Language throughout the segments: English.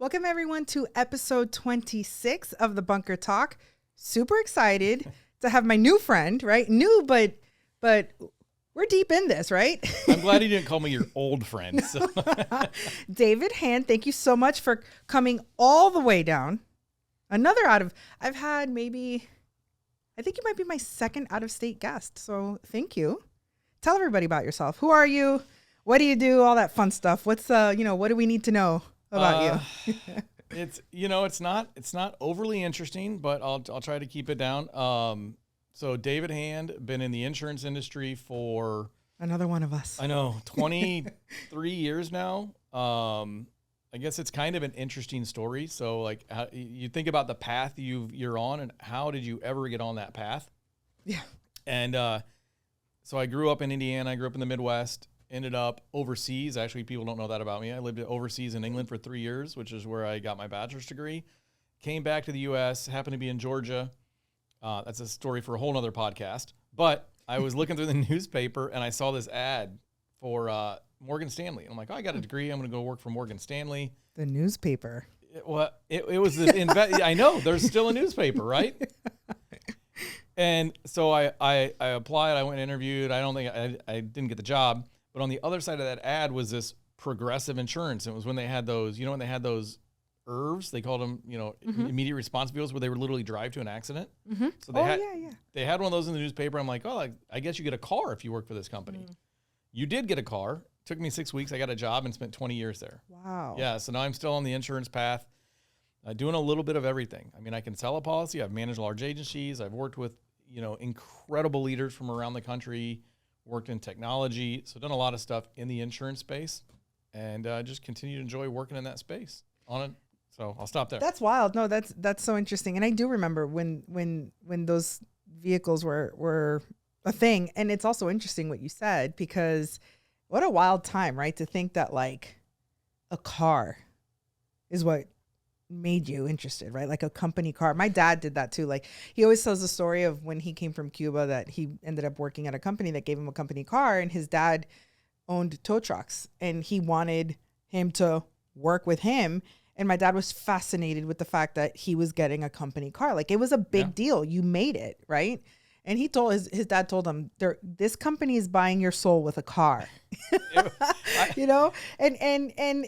Welcome everyone to episode 26 of the Bunker Talk. Super excited to have my new friend, right? New, but we're deep in this, right? I'm glad you didn't call me your old friend. So. David Hand, thank you so much for coming all the way down. I've had maybe, I think you might be my second out-of-state guest. So thank you. Tell everybody about yourself. Who are you? What do you do? All that fun stuff. What's what do we need to know about you? It's not overly interesting, but I'll try to keep it down. So David Hand, been in the insurance industry for another one of us. I know 23 years now. I guess it's kind of an interesting story. So like you think about the path you're on and how did you ever get on that path? Yeah. And so I grew up in Indiana. I grew up in the Midwest. Ended up overseas. Actually, people don't know that about me. I lived overseas in England for 3 years, which is where I got my bachelor's degree. Came back to the U.S., happened to be in Georgia. That's a story for a whole nother podcast. But I was looking through the newspaper, and I saw this ad for Morgan Stanley. And I'm like, oh, I got a degree. I'm going to go work for Morgan Stanley. The newspaper. It was I know. There's still a newspaper, right? And so I applied. I went and interviewed. I didn't get the job. But on the other side of that ad was this Progressive Insurance. It was when they had those, when they had those IRVs, they called them, immediate response vehicles where they would literally drive to an accident. Mm-hmm. So they had one of those in the newspaper. I'm like, oh, I guess you get a car if you work for this company. Mm. You did get a car. Took me 6 weeks. I got a job and spent 20 years there. Wow. Yeah. So now I'm still on the insurance path, doing a little bit of everything. I mean, I can sell a policy. I've managed large agencies. I've worked with, incredible leaders from around the country. Worked in technology, so done a lot of stuff in the insurance space, and just continue to enjoy working in that space on it. So I'll stop there. That's wild. No, that's so interesting. And I do remember when those vehicles were a thing. And it's also interesting what you said, because what a wild time, right? To think that like a car is what made you interested, right? Like a company car. My dad did that too. Like he always tells the story of when he came from Cuba that he ended up working at a company that gave him a company car, and his dad owned tow trucks and he wanted him to work with him. And my dad was fascinated with the fact that he was getting a company car. Like it was a big deal. You made it, right? And he told his dad told him, this company is buying your soul with a car, and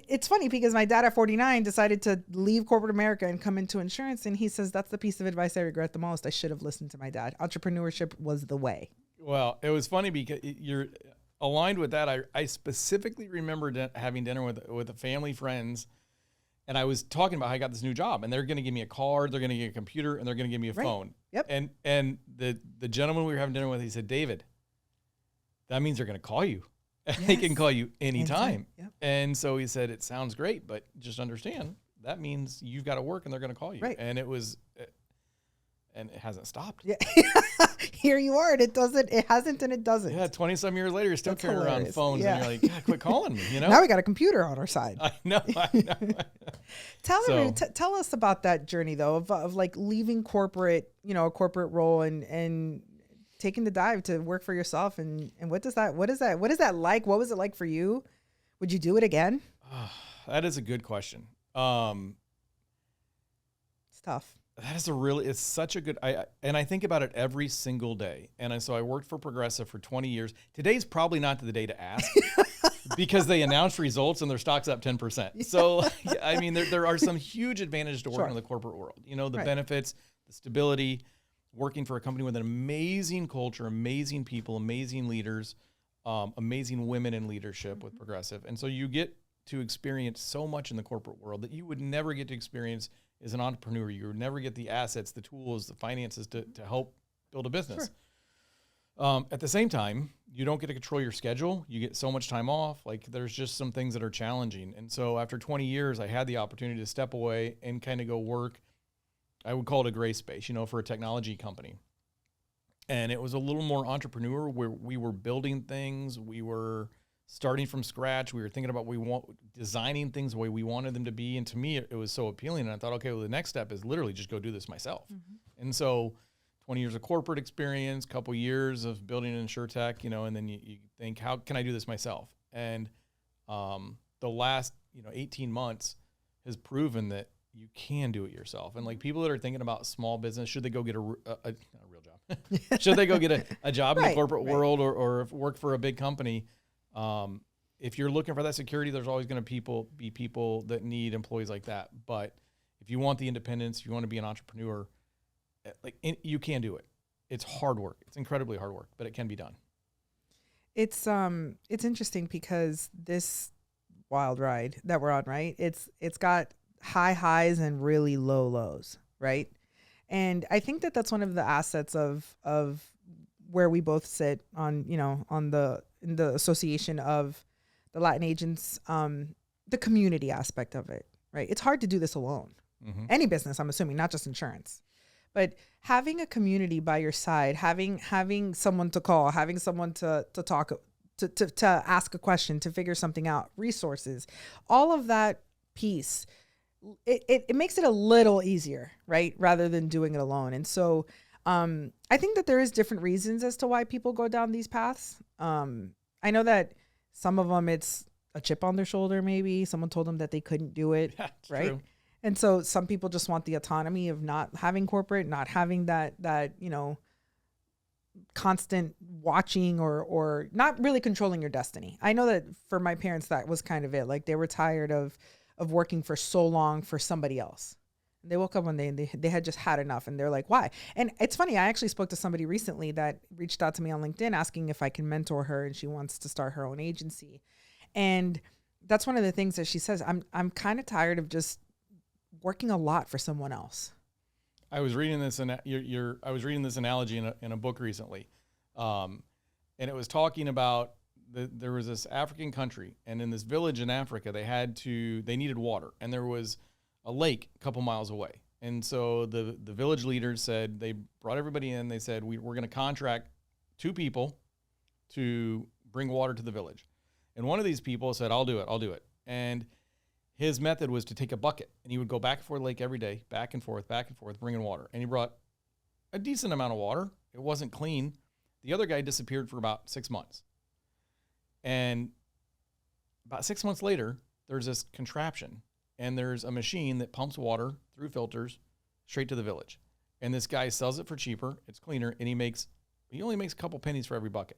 it's funny because my dad at 49 decided to leave corporate America and come into insurance. And he says, that's the piece of advice I regret the most. I should have listened to my dad. Entrepreneurship was the way. Well, it was funny because you're aligned with that. I specifically remember having dinner with a family friends. And I was talking about how I got this new job, and they're going to give me a card, they're going to give me a computer, and they're going to give me a phone. Yep. And the gentleman we were having dinner with, he said, David, that means they're going to call you. Yes. They can call you anytime. Yep. And so he said, it sounds great, but just understand that means you've got to work and they're going to call you. Right. And and it hasn't stopped. Yeah. Here you are, and it hasn't, and it doesn't. Yeah, 20-some years later, you're still carrying around phones, and you're like, God, quit calling me, Now we got a computer on our side. I know. Tell us about that journey, though, of like leaving corporate, a corporate role and taking the dive to work for yourself. And what is that like? What was it like for you? Would you do it again? That is a good question. It's tough. It's such a good, I think about it every single day. And so I worked for Progressive for 20 years. Today's probably not the day to ask because they announced results and their stock's up 10%. Yeah. So, I mean, there are some huge advantages to working in the corporate world. The benefits, the stability, working for a company with an amazing culture, amazing people, amazing leaders, amazing women in leadership with Progressive. And so you get to experience so much in the corporate world that you would never get to experience as an entrepreneur. You would never get the assets, the tools, the finances to help build a business. Sure. At the same time, you don't get to control your schedule. You get so much time off. Like there's just some things that are challenging. And so after 20 years, I had the opportunity to step away and kind of go work. I would call it a gray space, for a technology company. And it was a little more entrepreneur where we were building things. We were starting from scratch. We were thinking about designing things the way we wanted them to be. And to me, it was so appealing. And I thought, okay, well, the next step is literally just go do this myself. Mm-hmm. And so 20 years of corporate experience, couple years of building an insurtech, and then you think, how can I do this myself? And the last, 18 months has proven that you can do it yourself. And like people that are thinking about small business, should they go get a real job? Should they go get a job in the corporate world or work for a big company? If you're looking for that security, there's always going to be people that need employees like that. But if you want the independence, if you want to be an entrepreneur, you can do it. It's hard work. It's incredibly hard work, but it can be done. It's interesting because this wild ride that we're on, right? It's got high highs and really low lows, right? And I think that that's one of the assets of where we both sit on, in the association of the Latin agents, the community aspect of it, right? It's hard to do this alone. Mm-hmm. Any business, I'm assuming, not just insurance. But having a community by your side, having someone to call, having someone to talk, to ask a question, to figure something out, resources, all of that piece, it makes it a little easier, right? Rather than doing it alone. And so I think that there is different reasons as to why people go down these paths. I know that some of them, it's a chip on their shoulder, maybe. Someone told them that they couldn't do it, right? True. And so some people just want the autonomy of not having corporate, not having that constant watching or not really controlling your destiny. I know that for my parents, that was kind of it. Like they were tired of working for so long for somebody else. They woke up one day and they had just had enough, and they're like, why? And it's funny. I actually spoke to somebody recently that reached out to me on LinkedIn asking if I can mentor her, and she wants to start her own agency. And that's one of the things that she says, I'm kind of tired of just working a lot for someone else. I was reading this I was reading this analogy in a book recently, and it was talking about there was this African country, and in this village in Africa, they needed water, and there was a lake a couple miles away. And so the village leaders said, they brought everybody in. They said, we're going to contract 2 people to bring water to the village. And one of these people said, I'll do it. And his method was to take a bucket, and he would go back and forth the lake every day, back and forth, bringing water. And he brought a decent amount of water. It wasn't clean. The other guy disappeared for about 6 months. And about 6 months later, there's this contraption, and there's a machine that pumps water through filters straight to the village. And this guy sells it for cheaper. It's cleaner, and he only makes a couple pennies for every bucket.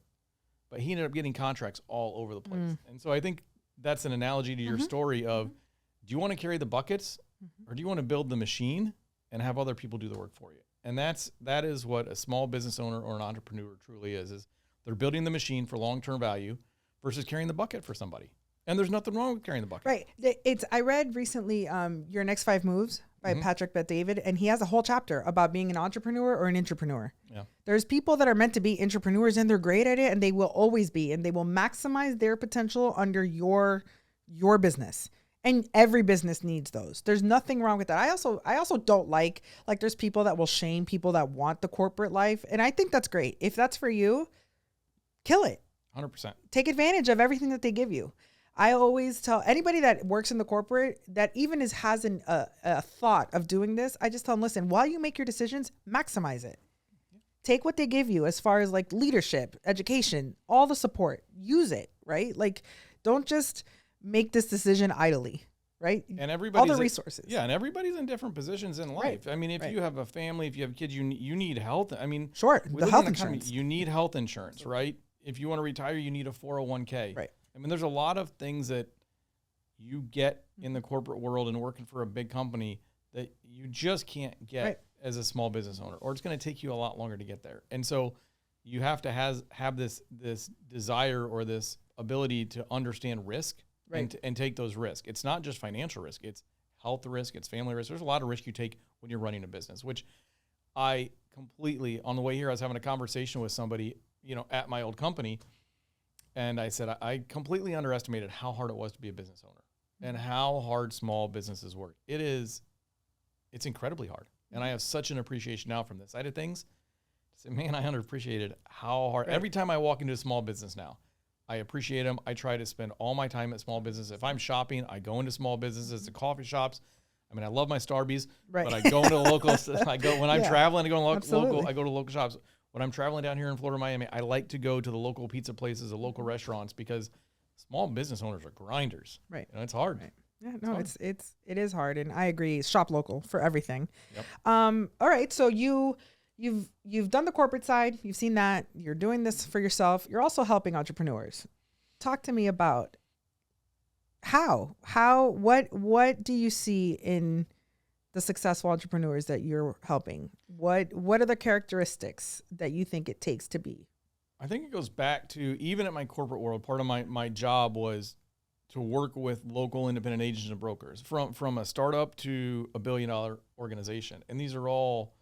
But he ended up getting contracts all over the place. And so I think that's an analogy to your story of, do you want to carry the buckets, or do you want to build the machine and have other people do the work for you? And that is what a small business owner or an entrepreneur truly is they're building the machine for long-term value versus carrying the bucket for somebody. And there's nothing wrong with carrying the bucket. Right. I read recently Your Next 5 Moves by Patrick Bet-David, and he has a whole chapter about being an entrepreneur or an intrapreneur. Yeah. There's people that are meant to be entrepreneurs, and they're great at it, and they will always be, and they will maximize their potential under your business. And every business needs those. There's nothing wrong with that. I also don't like there's people that will shame people that want the corporate life, and I think that's great. If that's for you, kill it. 100%. Take advantage of everything that they give you. I always tell anybody that works in the corporate that even has a thought of doing this, I just tell them, listen, while you make your decisions, maximize it. Take what they give you as far as like leadership, education, all the support, use it, right? Like, don't just make this decision idly, right? And everybody's all the resources. And everybody's in different positions in life. Right. I mean, if you have a family, if you have kids, you need health. I mean, sure, the health insurance. You need health insurance, right? If you want to retire, you need a 401k. Right. I mean, there's a lot of things that you get in the corporate world and working for a big company that you just can't get as a small business owner, or it's going to take you a lot longer to get there. And so you have to have this desire or this ability to understand risk and take those risks. It's not just financial risk. It's health risk. It's family risk. There's a lot of risk you take when you're running a business, which I completely, on the way here, I was having a conversation with somebody, at my old company. And I said, I completely underestimated how hard it was to be a business owner and how hard small businesses work. It's incredibly hard. And I have such an appreciation now from this side of things. I said, man, I underappreciated how hard. Every time I walk into a small business now, I appreciate them. I try to spend all my time at small business. If I'm shopping, I go into small businesses, the coffee shops. I mean, I love my Starbies, but I go into local. When I'm traveling, I go to local. I go to local shops. When I'm traveling down here in Florida, Miami, I like to go to the local pizza places, the local restaurants, because small business owners are grinders. Right. It's hard. Right. Yeah, no, it is hard, and I agree. Shop local for everything. Yep. All right, so you've done the corporate side. You've seen that. You're doing this for yourself. You're also helping entrepreneurs. Talk to me about what do you see in the successful entrepreneurs that you're helping? What are the characteristics that you think it takes to be? I think it goes back to, even at my corporate world, part of my job was to work with local independent agents and brokers, from a startup to a $1 billion organization. And these are all,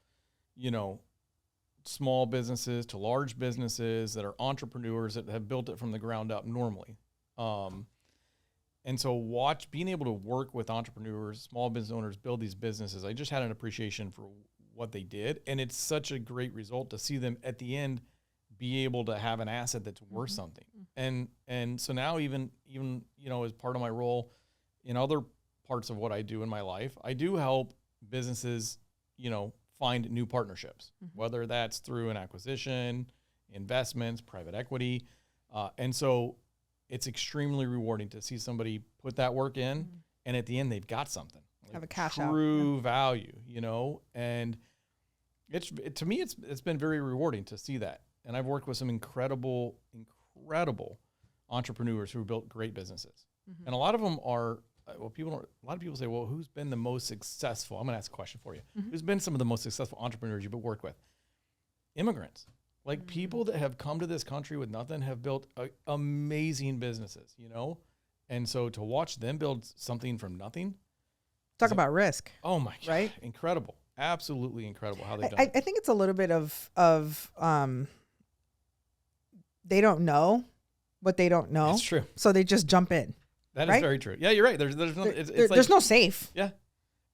small businesses to large businesses that are entrepreneurs that have built it from the ground up normally. And so being able to work with entrepreneurs, small business owners, build these businesses, I just had an appreciation for what they did. And it's such a great result to see them at the end be able to have an asset that's worth something. And so now even as part of my role in other parts of what I do in my life, I do help businesses, find new partnerships, whether that's through an acquisition, investments, private equity. And so it's extremely rewarding to see somebody put that work in, and at the end they've got something. Have a cash true value, and to me it's been very rewarding to see that. And I've worked with some incredible entrepreneurs who built great businesses. And a lot of them are, a lot of people say, well, who's been the most successful? I'm going to ask a question for you. Who's been some of the most successful entrepreneurs you've worked with? Immigrants. Like people that have come to this country with nothing have built amazing businesses, And so to watch them build something from nothing. Talk about risk. Oh my God. Right? Incredible. Absolutely incredible how they've done it. I think it's a little bit of they don't know what they don't know. That's true. So they just jump in. That is very true. Yeah, you're right. There's no, there's no safe. Yeah.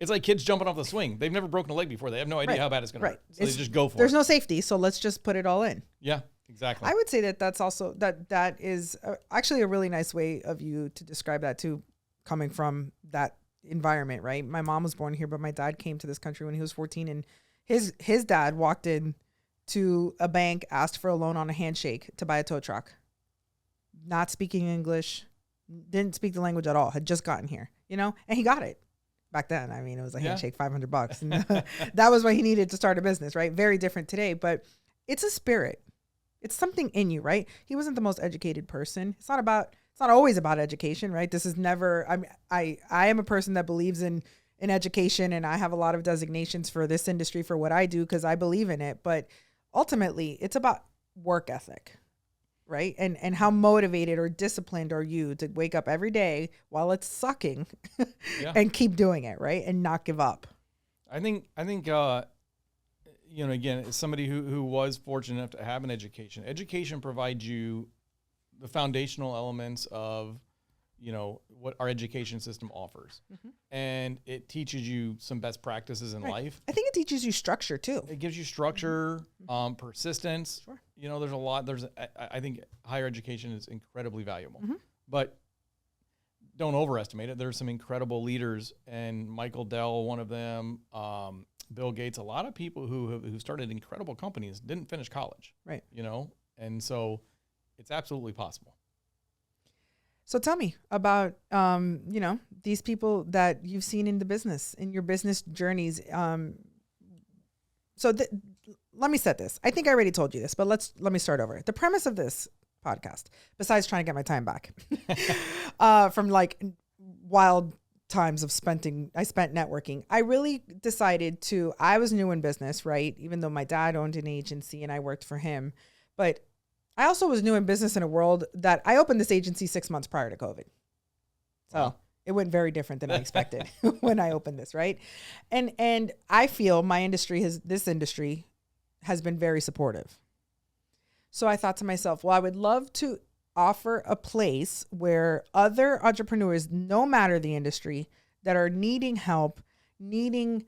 It's like kids jumping off the swing. They've never broken a leg before. They have no idea how bad it's going to hurt. So they just go for it. There's no safety. So let's just put it all in. Yeah, exactly. I would say that's also, that is actually a really nice way of you to describe that too, coming from that environment, right? My mom was born here, but my dad came to this country when he was 14, and his dad walked in to a bank, asked for a loan on a handshake to buy a tow truck. Not speaking English, didn't speak the language at all, had just gotten here, and he got it. Back then, I mean, it was a handshake, $500. And that was what he needed to start a business, right? Very different today, but it's a spirit. It's something in you, right? He wasn't the most educated person. It's not always about education, right? This is never, I am a person that believes in education, and I have a lot of designations for this industry for what I do because I believe in it. But ultimately, it's about work ethic, right? And how motivated or disciplined are you to wake up every day while it's sucking and keep doing it, right? And not give up. I think again, as somebody who was fortunate enough to have an education provides you the foundational elements of, what our education system offers. And it teaches you some best practices in life. I think it teaches you structure too. It gives you structure, persistence. Sure. There's a lot. I think higher education is incredibly valuable, but don't overestimate it. There's some incredible leaders, and Michael Dell, one of them, Bill Gates, a lot of people who started incredible companies didn't finish college, right? And so it's absolutely possible. So tell me about, these people that you've seen in your business journeys. Let me set this. I think I already told you this, but let me start over. The premise of this podcast, besides trying to get my time back from like wild times I spent networking, I really decided I was new in business, right? Even though my dad owned an agency and I worked for him, but I also was new in business in a world that I opened this agency 6 months prior to COVID. So it went very different than I expected when I opened this, right? And I feel this industry has been very supportive. So I thought to myself, well, I would love to offer a place where other entrepreneurs, no matter the industry, that are needing help, needing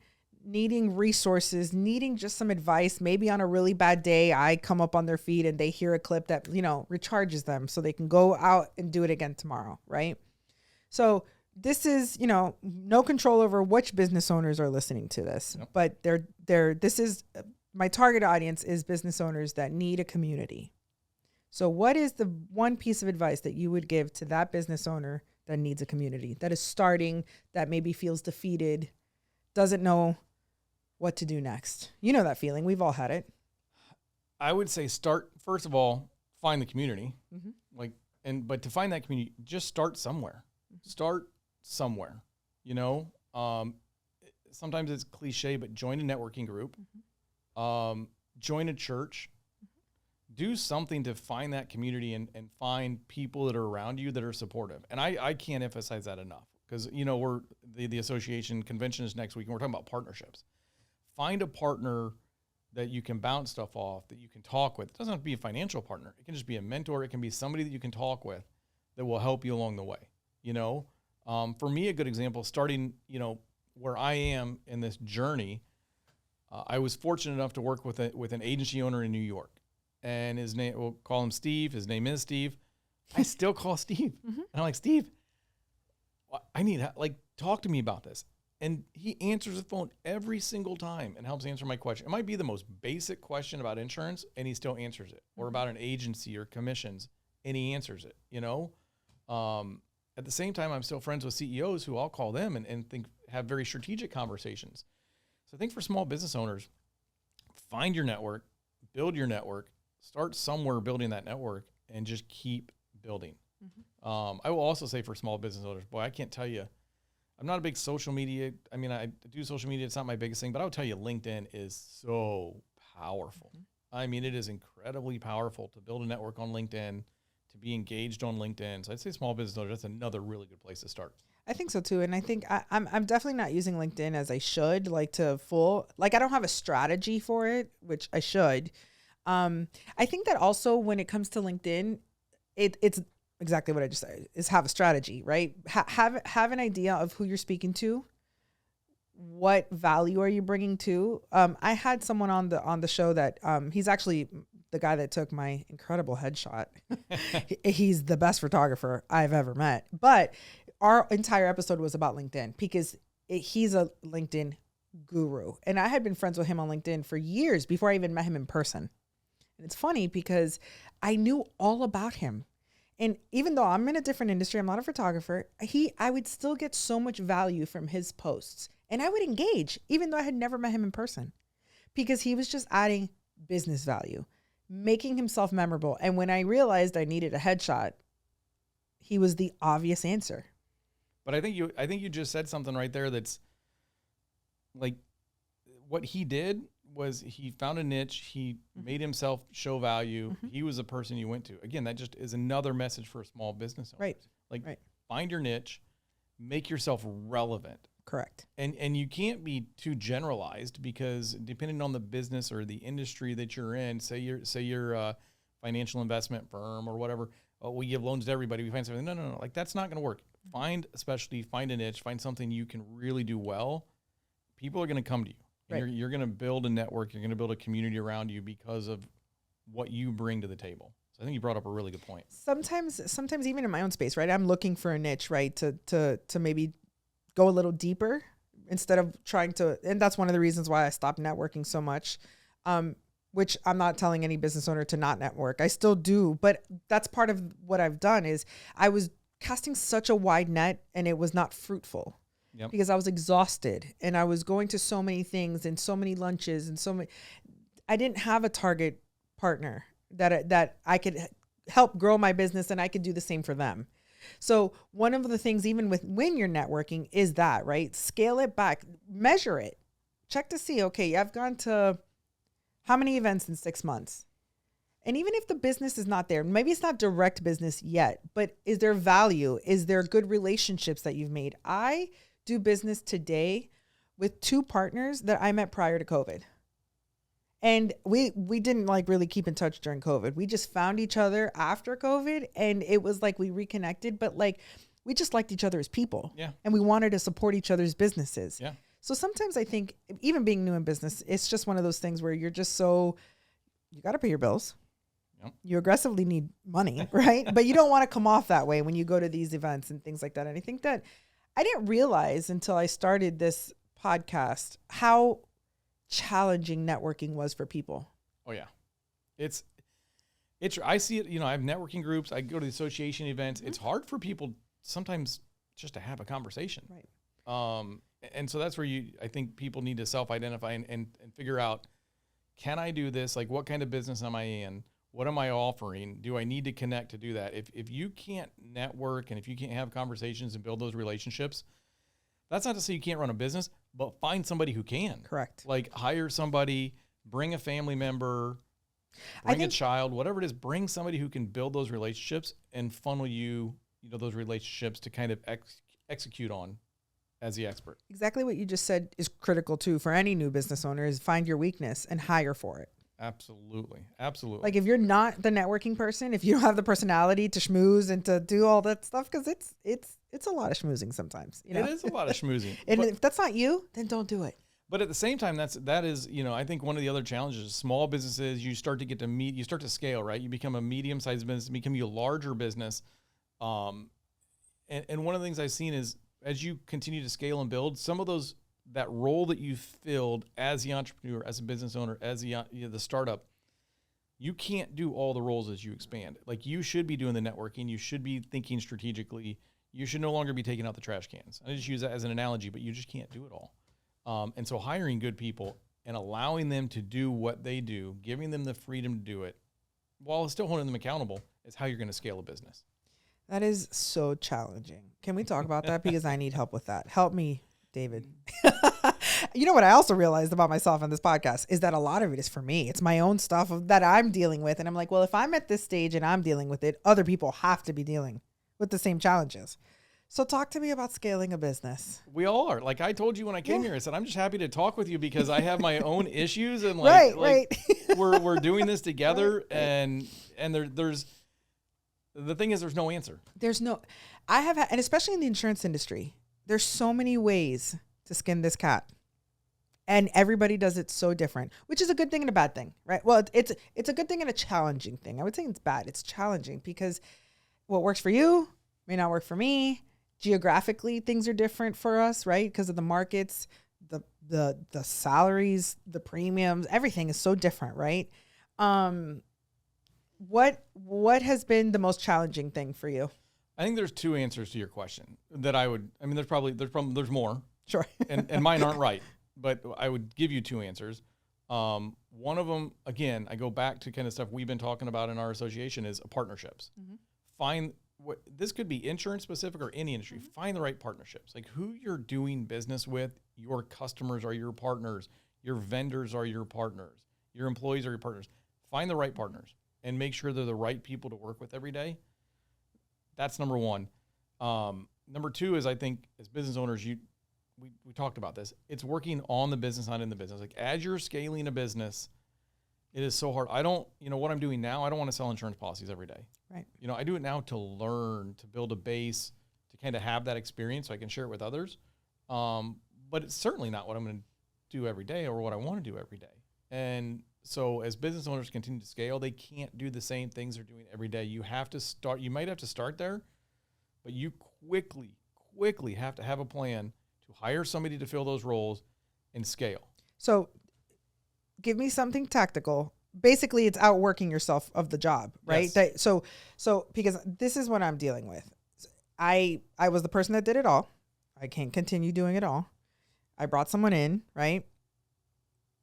resources, needing just some advice, maybe on a really bad day, I come up on their feed and they hear a clip that, recharges them so they can go out and do it again tomorrow, right? So this is, no control over which business owners are listening to this, but my target audience is business owners that need a community. So what is the one piece of advice that you would give to that business owner that needs a community, that is starting, that maybe feels defeated, doesn't know what to do next? You know that feeling. We've all had it. I would say first of all, find the community. But to find that community, just start somewhere. Start somewhere, sometimes it's cliche, but join a networking group, join a church, do something to find that community and find people that are around you that are supportive. And I can't emphasize that enough because, we're the association convention is next week and we're talking about partnerships. Find a partner that you can bounce stuff off, that you can talk with. It doesn't have to be a financial partner. It can just be a mentor. It can be somebody that you can talk with that will help you along the way. For me, a good example, starting, where I am in this journey, I was fortunate enough to work with an agency owner in New York. And his name, we'll call him Steve. His name is Steve. I still call Steve. And I'm like, Steve, I need, talk to me about this. And he answers the phone every single time and helps answer my question. It might be the most basic question about insurance, and he still answers it. Or about an agency or commissions, and he answers it, At the same time, I'm still friends with CEOs who I'll call them and have very strategic conversations. So I think for small business owners, find your network, build your network, start somewhere building that network, and just keep building. I will also say for small business owners, boy, I can't tell you, I'm not a big social media. I mean, I do social media. It's not my biggest thing, but I'll tell you, LinkedIn is so powerful. I mean, it is incredibly powerful to build a network on LinkedIn, to be engaged on LinkedIn. So I'd say small business owners, that's another really good place to start. I think so too. And I think I'm definitely not using LinkedIn as I should, I don't have a strategy for it, which I should. I think that also when it comes to LinkedIn, it's exactly what I just said, is have a strategy, right? Have an idea of who you're speaking to. What value are you bringing to? I had someone on the show that he's actually the guy that took my incredible headshot. He's the best photographer I've ever met. But our entire episode was about LinkedIn because he's a LinkedIn guru. And I had been friends with him on LinkedIn for years before I even met him in person. And it's funny because I knew all about him. And even though I'm in a different industry, I'm not a photographer, I would still get so much value from his posts. And I would engage, even though I had never met him in person, because he was just adding business value, making himself memorable. And when I realized I needed a headshot, he was the obvious answer. But I think you just said something right there that's like what he did was he found a niche. He made himself show value. He was a person you went to. Again, that just is another message for a small business owner. Right. Find your niche, make yourself relevant. Correct. And you can't be too generalized because depending on the business or the industry that you're in, say you're a financial investment firm or whatever, we give loans to everybody. We find something. No. Like that's not going to work. Find a specialty, find a niche, find something you can really do well. People are going to come to you. And right. You're going to build a network. You're going to build a community around you because of what you bring to the table. So I think you brought up a really good point. Sometimes even in my own space, right? I'm looking for a niche, right? To maybe go a little deeper instead of trying to, and that's one of the reasons why I stopped networking so much, which I'm not telling any business owner to not network. I still do, but that's part of what I've done is I was casting such a wide net and it was not fruitful. Yep. Because I was exhausted and I was going to so many things and so many lunches and I didn't have a target partner that I could help grow my business and I could do the same for them. So one of the things, even when you're networking, is that, right? Scale it back, measure it, check to see, okay, I've gone to how many events in 6 months? And even if the business is not there, maybe it's not direct business yet, but is there value? Is there good relationships that you've made? I do business today with 2 partners that I met prior to COVID. And we didn't really keep in touch during COVID. We just found each other after COVID and it was like we reconnected, but we just liked each other as people. Yeah. And we wanted to support each other's businesses. Yeah. So sometimes I think even being new in business, it's just one of those things where you're just you got to pay your bills. Yep. You aggressively need money, right? But you don't want to come off that way when you go to these events and things like that. And I think that I didn't realize until I started this podcast how challenging networking was for people. Oh yeah. It's I see it, I have networking groups. I go to the association events. It's hard for people sometimes just to have a conversation. Right. And so that's where I think people need to self-identify and figure out, can I do this? Like, what kind of business am I in? What am I offering? Do I need to connect to do that? If you can't network and if you can't have conversations and build those relationships, that's not to say you can't run a business, but find somebody who can. Correct. Like, hire somebody, bring a family member, bring a child, whatever it is, bring somebody who can build those relationships and funnel those relationships to kind of execute on as the expert. Exactly what you just said is critical too for any new business owner, is find your weakness and hire for it. Absolutely. Absolutely. Like, if you're not the networking person, if you don't have the personality to schmooze and to do all that stuff, because it's a lot of schmoozing sometimes. You know? It is a lot of schmoozing. And if that's not you, then don't do it. But at the same time, that is, I think one of the other challenges is small businesses, you start to scale, right? You become a medium-sized business, become a larger business. And one of the things I've seen is, as you continue to scale and build, some of that role that you filled as the entrepreneur, as a business owner, as the startup, you can't do all the roles as you expand. Like, you should be doing the networking. You should be thinking strategically. You should no longer be taking out the trash cans. I just use that as an analogy, but you just can't do it all. And so hiring good people and allowing them to do what they do, giving them the freedom to do it, while still holding them accountable, is how you're going to scale a business. That is so challenging. Can we talk about that? Because I need help with that. Help me, David. You know what I also realized about myself on this podcast is that a lot of it is for me. It's my own stuff that I'm dealing with. And I'm like, well, if I'm at this stage and I'm dealing with it, other people have to be dealing with the same challenges. So talk to me about scaling a business. We all are. Like I told you when I came here, I said, I'm just happy to talk with you because I have my own issues and right. we're doing this together. Right. And there's, the thing is, there's no answer. And especially in the insurance industry, there's so many ways to skin this cat. And everybody does it so different, which is a good thing and a bad thing, right? Well, it's a good thing and a challenging thing. I would say it's bad. It's challenging because what works for you may not work for me. Geographically, things are different for us, right? Because of the markets, the salaries, the premiums, everything is so different, right? What has been the most challenging thing for you? I think there's two answers to your question there's more. Sure. and mine aren't right, but I would give you two answers. One of them, again, I go back to kind of stuff we've been talking about in our association, is partnerships. Mm-hmm. This could be insurance specific or any industry. Mm-hmm. Find the right partnerships, like who you're doing business with. Your customers are your partners. Your vendors are your partners. Your employees are your partners. Find the right partners and make sure they're the right people to work with every day. That's number one. Number two is, I think as business owners, we talked about this. It's working on the business, not in the business. Like, as you're scaling a business, it is so hard. What I'm doing now, I don't want to sell insurance policies every day. Right. I do it now to learn, to build a base, to kind of have that experience so I can share it with others. But it's certainly not what I'm going to do every day or what I want to do every day. And so as business owners continue to scale, they can't do the same things they're doing every day. You might have to start there, but you quickly have to have a plan to hire somebody to fill those roles and scale. So give me something tactical. Basically, it's outworking yourself of the job, right? Yes. So because this is what I'm dealing with. I was the person that did it all. I can't continue doing it all. I brought someone in, right?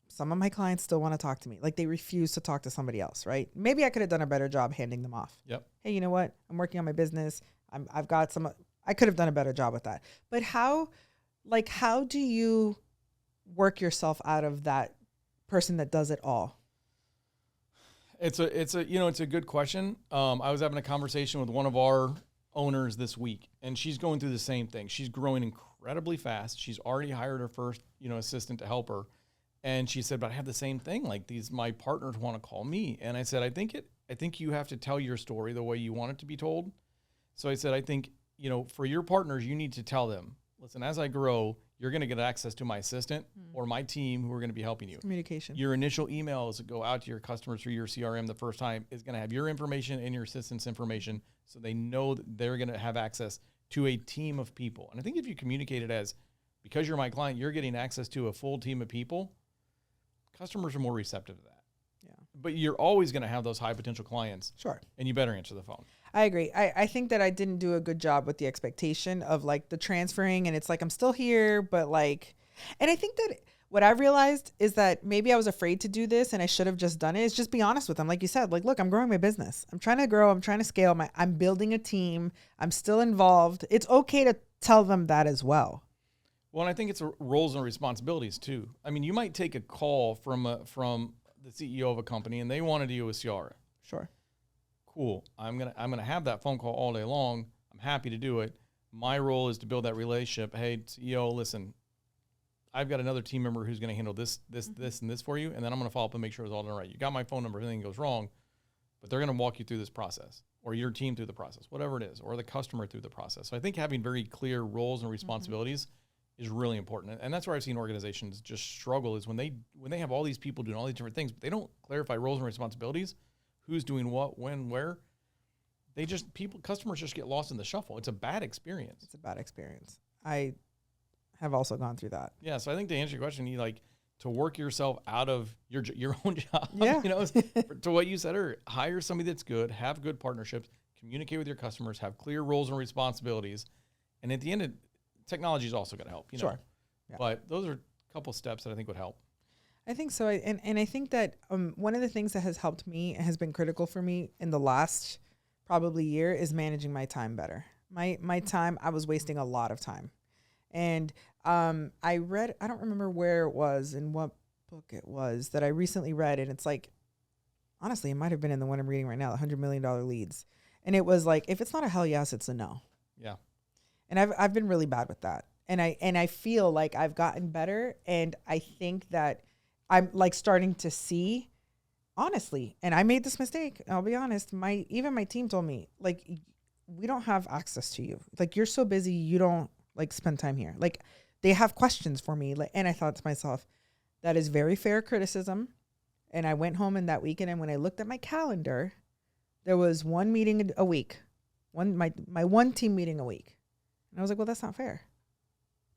Some of my clients still want to talk to me. Like, they refuse to talk to somebody else, right? Maybe I could have done a better job handing them off. Yep. Hey, you know what? I'm working on my business. I could have done a better job with that. But how do you work yourself out of that person that does it all? It's a good question. I was having a conversation with one of our owners this week, and she's going through the same thing. She's growing incredibly fast. She's already hired her first, assistant to help her. And she said, but I have the same thing. Like, my partners want to call me. And I said, I think you have to tell your story the way you want it to be told. So I said, I think, for your partners, you need to tell them, listen, as I grow, you're going to get access to my assistant or my team who are going to be helping you. Communication. Your initial emails that go out to your customers through your CRM the first time is going to have your information and your assistant's information, so they know that they're going to have access to a team of people. And I think if you communicate it as, because you're my client, you're getting access to a full team of people, customers are more receptive to that. Yeah. But you're always going to have those high potential clients. Sure. And you better answer the phone. I agree. I think that I didn't do a good job with the expectation of like the transferring, and it's like I'm still here, but like, and I think that what I realized is that maybe I was afraid to do this and I should have just done it. Is just be honest with them. Like you said, like, look, I'm growing my business. I'm trying to grow. I'm trying to scale. I'm building a team. I'm still involved. It's okay to tell them that as well. Well, and I think it's roles and responsibilities too. I mean, you might take a call from the CEO of a company and they want to deal with Ciara. Sure. Cool. I'm gonna have that phone call all day long. I'm happy to do it. My role is to build that relationship. Hey, CEO, listen, I've got another team member who's going to handle this, and this for you, and then I'm going to follow up and make sure it's all done right. You got my phone number if anything goes wrong, but they're going to walk you through this process, or your team through the process, whatever it is, or the customer through the process. So I think having very clear roles and responsibilities is really important, and that's where I've seen organizations just struggle is when they have all these people doing all these different things, but they don't clarify roles and responsibilities, who's doing what, when, where. Customers just get lost in the shuffle. It's a bad experience. It's a bad experience. I have also gone through that. Yeah, so I think to answer your question, you like to work yourself out of your own job. Yeah. You know, to what you said earlier, hire somebody that's good, have good partnerships, communicate with your customers, have clear roles and responsibilities, and at the end, technology is also going to help. You know? Sure. Yeah. But those are a couple steps that I think would help. I think so, and I think that one of the things that has helped me and has been critical for me in the last probably year is managing my time better. My time, I was wasting a lot of time. And I read, I don't remember where it was and what book it was that I recently read. And it's like, honestly, it might have been in the one I'm reading right now, the $100 Million Leads. And it was like, if it's not a hell yes, it's a no. Yeah. And I've been really bad with that. And I feel like I've gotten better. And I think that I'm like starting to see, honestly, and I made this mistake. I'll be honest. Even my team told me, like, we don't have access to you. Like, you're so busy, you don't like spend time here. Like, they have questions for me. Like, and I thought to myself, that is very fair criticism. And I went home in that weekend, and when I looked at my calendar, there was one meeting a week, my one team meeting a week. And I was like, well, that's not fair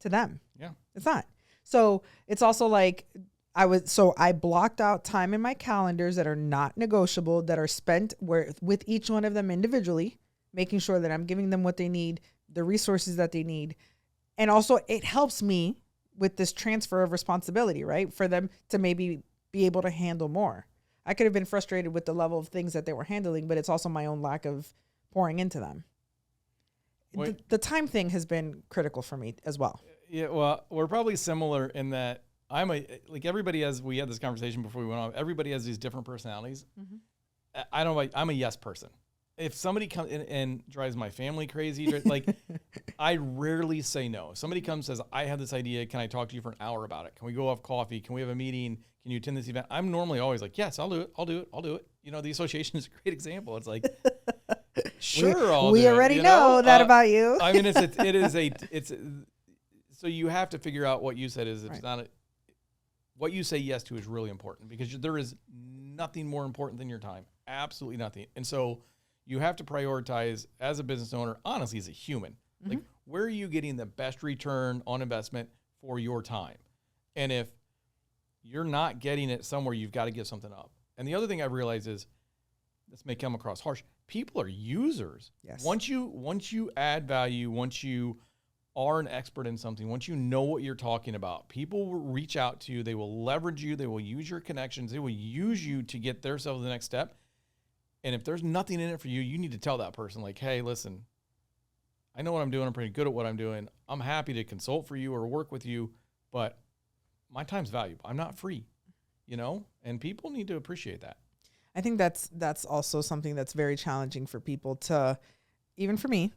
to them. Yeah, it's not. So it's also like I blocked out time in my calendars that are not negotiable, that are spent with each one of them individually, making sure that I'm giving them what they need, the resources that they need. And also it helps me with this transfer of responsibility, right? For them to maybe be able to handle more. I could have been frustrated with the level of things that they were handling, but it's also my own lack of pouring into them. The time thing has been critical for me as well. Yeah, well, we're probably similar in that everybody has, we had this conversation before we went on, everybody has these different personalities. Mm-hmm. I'm a yes person. If somebody comes in and drives my family crazy, like I rarely say no. If somebody comes and says, I have this idea, can I talk to you for an hour about it? Can we go off coffee? Can we have a meeting? Can you attend this event? I'm normally always like, yes, I'll do it. You know, the association is a great example. It's like, sure, we already know that about you. I mean, so you have to figure out what you said is, it's not what you say yes to is really important, because there is nothing more important than your time. Absolutely nothing. And so you have to prioritize as a business owner, honestly, as a human, mm-hmm. like where are you getting the best return on investment for your time? And if you're not getting it somewhere, you've got to give something up. And the other thing I've realized is, this may come across harsh, people are users. Yes. Once you add value, once you are an expert in something, once you know what you're talking about, people will reach out to you, they will leverage you, they will use your connections, they will use you to get themselves to the next step. And if there's nothing in it for you, you need to tell that person, like, hey, listen, I know what I'm doing. I'm pretty good at what I'm doing. I'm happy to consult for you or work with you, but my time's valuable. I'm not free, you know? And people need to appreciate that. I think that's also something that's very challenging for people to, even for me,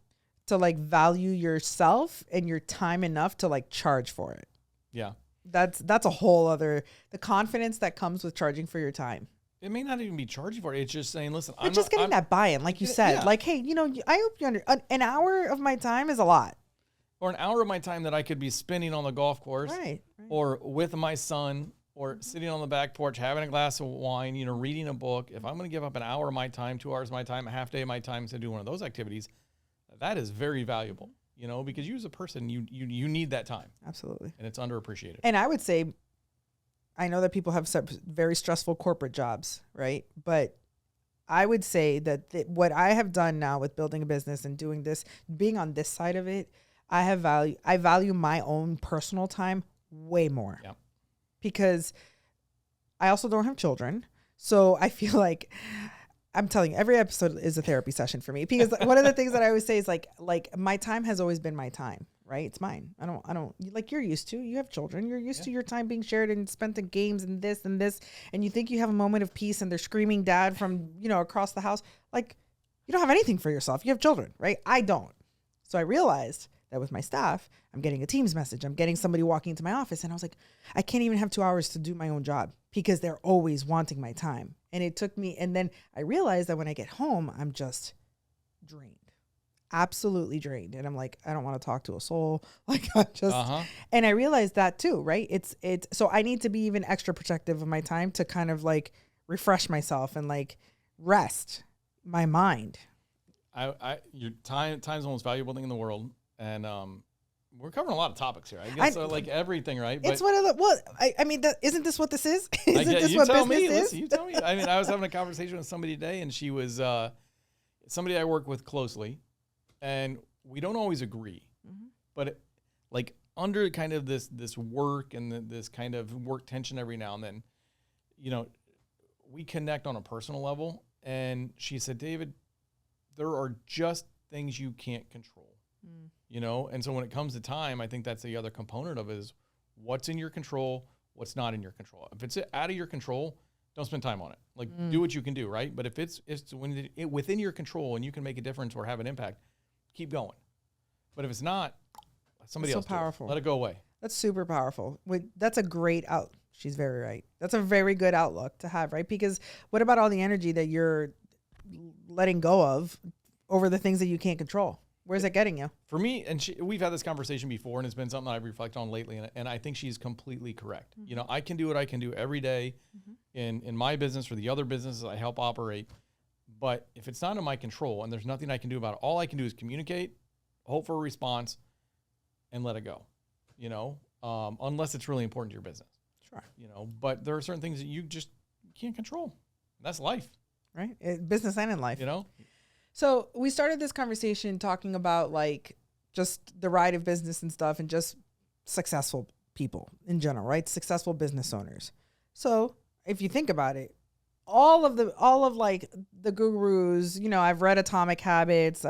to like value yourself and your time enough to like charge for it. Yeah. That's a whole other, the confidence that comes with charging for your time. It may not even be charging for it. It's just saying, listen, I'm just getting that buy-in, like you said. Yeah. Like, hey, you know, I hope you understand. An hour of my time is a lot. Or an hour of my time that I could be spending on the golf course, right. Or with my son, or sitting on the back porch having a glass of wine, you know, reading a book. If I'm going to give up an hour of my time, 2 hours of my time, a half day of my time to do one of those activities, that is very valuable, you know, because you as a person, you need that time. Absolutely. And it's underappreciated. And I would say, I know that people have very stressful corporate jobs, right? But I would say that what I have done now with building a business and doing this, being on this side of it, I value my own personal time way more. Yep. Because I also don't have children. So I feel like, I'm telling you, every episode is a therapy session for me, because one of the things that I always say is like my time has always been my time, right? It's mine. I don't like, you're used to, you have children, you're used to your time being shared and spent in games and this, and you think you have a moment of peace and they're screaming dad from, across the house. Like, you don't have anything for yourself. You have children, right? I don't. So I realized that with my staff, I'm getting a Teams message. I'm getting somebody walking into my office. And I was like, I can't even have 2 hours to do my own job because they're always wanting my time. And it took me, and then I realized that when I get home, I'm just drained, absolutely drained. And I'm like, I don't want to talk to a soul. Like, I just, and I realized that too, right? So I need to be even extra protective of my time to kind of like refresh myself and like rest my mind. Your time's the most valuable thing in the world. And, we're covering a lot of topics here. I guess like everything, right? But it's one of the, I mean, isn't this what this is? Isn't this what business is? Listen, you tell me. I mean, I was having a conversation with somebody today, and she was somebody I work with closely, and we don't always agree. But like under kind of this work and this kind of work tension every now and then, we connect on a personal level. And she said, David, there are just things you can't control. And so when it comes to time, I think that's the other component of it is what's in your control, what's not in your control. If it's out of your control, don't spend time on it. Like do what you can do, right? But if it's when within your control and you can make a difference or have an impact, keep going. But if it's not, let somebody else powerful. Let it go away. That's super powerful. That's a great She's very right. That's a very good outlook to have, right? Because what about all the energy that you're letting go of over the things that you can't control? Where's that getting you? For me, and we've had this conversation before, and it's been something I've reflected on lately, and I think she's completely correct. I can do what I can do every day in my business or the other businesses I help operate, but if it's not in my control and there's nothing I can do about it, all I can do is communicate, hope for a response, and let it go, unless it's really important to your business. Sure. But there are certain things that you just can't control. That's life. Right? Business and in life. You know? So we started this conversation talking about like just the ride of business and stuff and just successful people in general, right? Successful business owners. So if you think about it, all of like the gurus, you know, I've read Atomic Habits.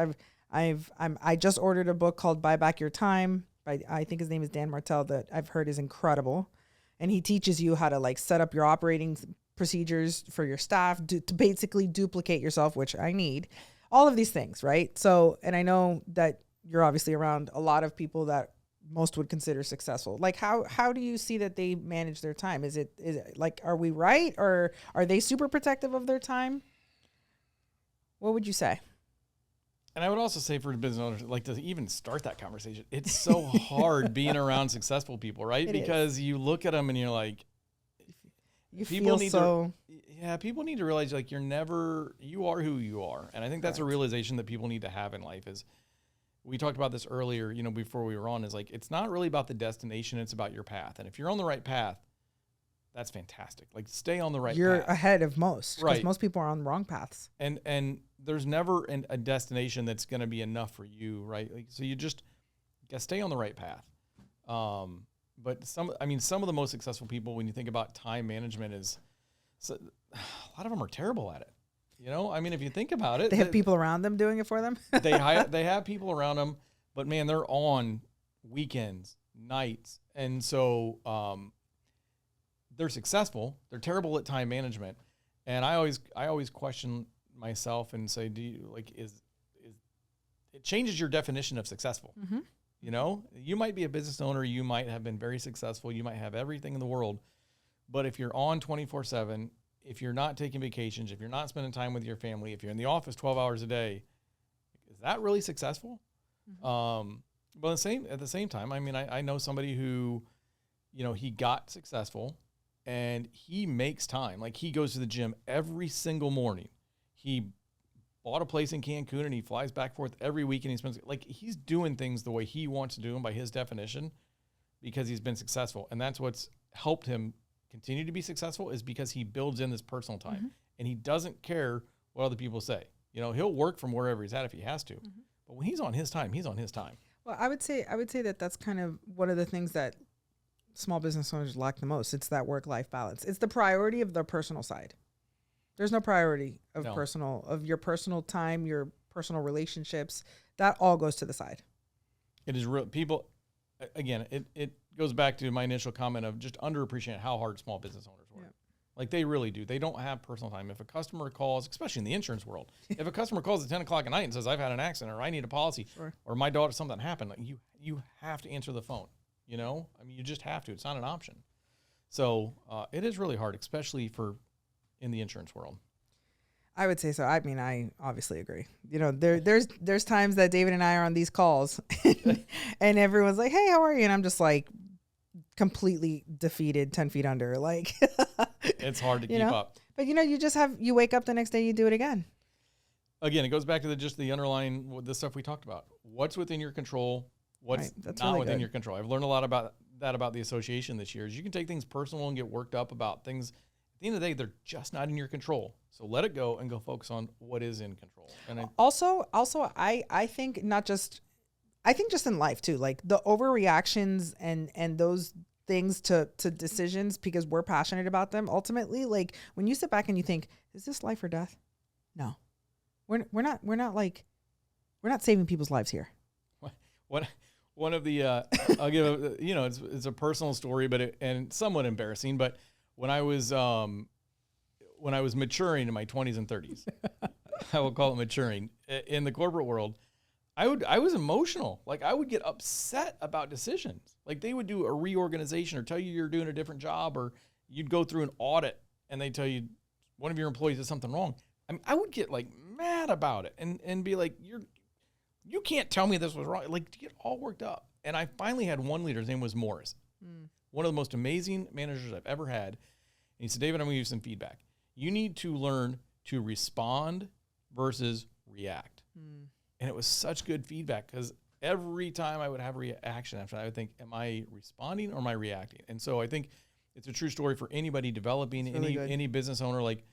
I just ordered a book called Buy Back Your Time by, I think his name is Dan Martell, that I've heard is incredible. And he teaches you how to like set up your operating procedures for your staff to basically duplicate yourself, which I need. All of these things, right? So, and I know that you're obviously around a lot of people that most would consider successful. Like how do you see that they manage their time? Is it like, are we right? Or are they super protective of their time? What would you say? And I would also say for business owners, like to even start that conversation, it's so hard being around successful people, right? Because you look at them and you're like, people need to realize like you are who you are. And I think that's a realization that people need to have in life is, we talked about this earlier, you know, before we were on, is like, it's not really about the destination, it's about your path. And if you're on the right path, that's fantastic. Like stay on the right path. You're ahead of most. Because right. Most people are on the wrong paths. And there's never a destination that's going to be enough for you, right? Like, so you just gotta stay on the right path. But some of the most successful people, when you think about time management, a lot of them are terrible at it. You know, I mean, if you think about it, they have people around them doing it for them. they have people around them, but man, they're on weekends, nights. And so, they're successful. They're terrible at time management. And I always question myself and say, do you like, is it changes your definition of successful? Mm-hmm. You know, you might be a business owner. You might have been very successful. You might have everything in the world. But if you're on 24/7, if you're not taking vacations, if you're not spending time with your family, if you're in the office 12 hours a day, is that really successful? Mm-hmm. But at the same time, I mean, I know somebody who, you know, he got successful and he makes time. Like he goes to the gym every single morning. He bought a place in Cancun and he flies back and forth every week, and he spends, like, he's doing things the way he wants to do them by his definition because he's been successful. And that's what's helped him continue to be successful, is because he builds in this personal time. Mm-hmm. And he doesn't care what other people say. You know, he'll work from wherever he's at if he has to. But when he's on his time, he's on his time. Well, I would say that that's kind of one of the things that small business owners lack the most. It's that work-life balance. It's the priority of the personal side. There's no priority of your personal time, your personal relationships. That all goes to the side. It is real. People, again, it goes back to my initial comment of just underappreciating how hard small business owners work. Yeah. Like they really do. They don't have personal time. If a customer calls, especially in the insurance world, if a customer calls at 10 o'clock at night and says, I've had an accident or I need a policy or my daughter, something happened, like you have to answer the phone, you know? I mean, you just have to. It's not an option. So it is really hard, especially in the insurance world. I would say so. I mean, I obviously agree. You know, there's times that David and I are on these calls and everyone's like, hey, how are you? And I'm just like completely defeated, 10 feet under. Like, it's hard to keep up. But, you know, you wake up the next day, you do it again. Again, it goes back to just the underlying, the stuff we talked about. What's within your control? What's not really within your control? I've learned a lot about the association this year. Is you can take things personal and get worked up about things. At the end of the day, they're just not in your control. So let it go and go focus on what is in control. And I think just in life too, like the overreactions and those things to decisions because we're passionate about them. Ultimately, like when you sit back and you think, is this life or death? No, we're not saving people's lives here. One of the I'll give it's a personal story, and somewhat embarrassing, but when I was maturing in my 20s and 30s, I will call it maturing in the corporate world, I was emotional. Like I would get upset about decisions. Like they would do a reorganization or tell you you're doing a different job, or you'd go through an audit and they tell you one of your employees did something wrong. I mean, I would get like mad about it and be like, you can't tell me this was wrong. Like to get all worked up. And I finally had one leader. His name was Morris. One of the most amazing managers I've ever had. And he said, David, I'm going to give you some feedback. You need to learn to respond versus react. And it was such good feedback because every time I would have a reaction after that, I would think, am I responding or am I reacting? And so I think it's a true story for anybody developing, any business owner. Like,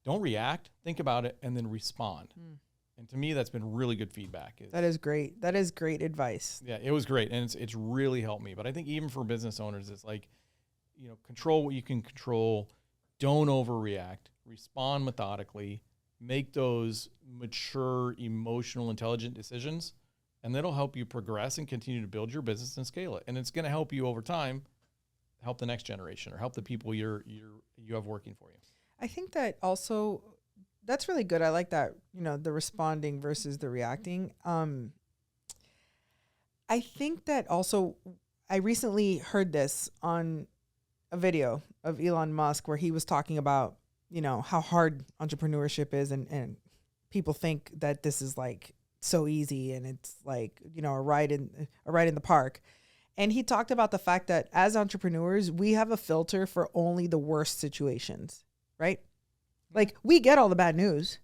don't react, think about it, and then respond. And to me, that's been really good feedback. That is great. That is great advice. Yeah, it was great. And it's really helped me. But I think even for business owners, it's like, control what you can control. Don't overreact. Respond methodically. Make those mature, emotional, intelligent decisions. And that'll help you progress and continue to build your business and scale it. And it's going to help you over time, help the next generation or help the people you have working for you. I think that also... That's really good. I like that, the responding versus the reacting. I think that also, I recently heard this on a video of Elon Musk where he was talking about, how hard entrepreneurship is and people think that this is like so easy and it's like, a ride in the park. And he talked about the fact that as entrepreneurs, we have a filter for only the worst situations, right? Like we get all the bad news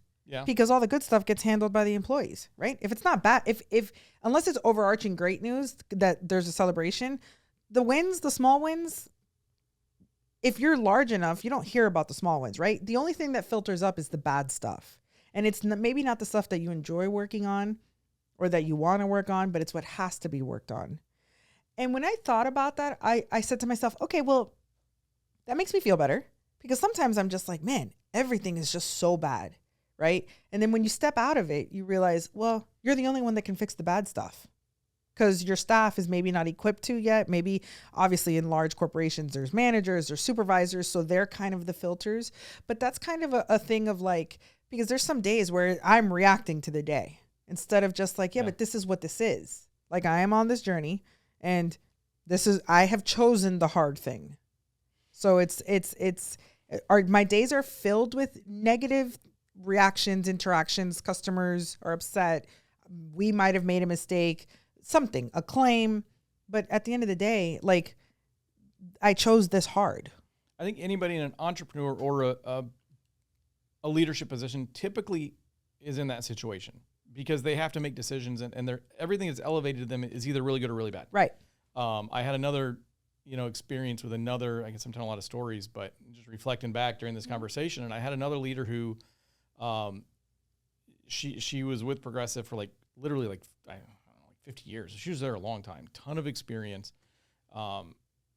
because all the good stuff gets handled by the employees, right? If it's not bad, if unless it's overarching great news that there's a celebration, the wins, the small wins, if you're large enough, you don't hear about the small wins, right? The only thing that filters up is the bad stuff. And it's maybe not the stuff that you enjoy working on or that you want to work on, but it's what has to be worked on. And when I thought about that, I said to myself, okay, well, that makes me feel better because sometimes I'm just like, man, everything is just so bad, right? And then when you step out of it, you realize, well, you're the only one that can fix the bad stuff because your staff is maybe not equipped to yet. Maybe obviously in large corporations, there's managers, there's supervisors, so they're kind of the filters. But that's kind of a thing of like, because there's some days where I'm reacting to the day instead of just like, but this is what this is. Like I am on this journey and I have chosen the hard thing. So my days are filled with negative reactions, interactions, customers are upset. We might have made a mistake, something, a claim. But at the end of the day, like I chose this hard. I think anybody in an entrepreneur or a leadership position typically is in that situation because they have to make decisions and everything that's elevated to them is either really good or really bad. Right. I had another experience with I guess I'm telling a lot of stories, but just reflecting back during this conversation. And I had another leader who She was with Progressive for like literally like I don't know, like 50 years. She was there a long time, ton of experience,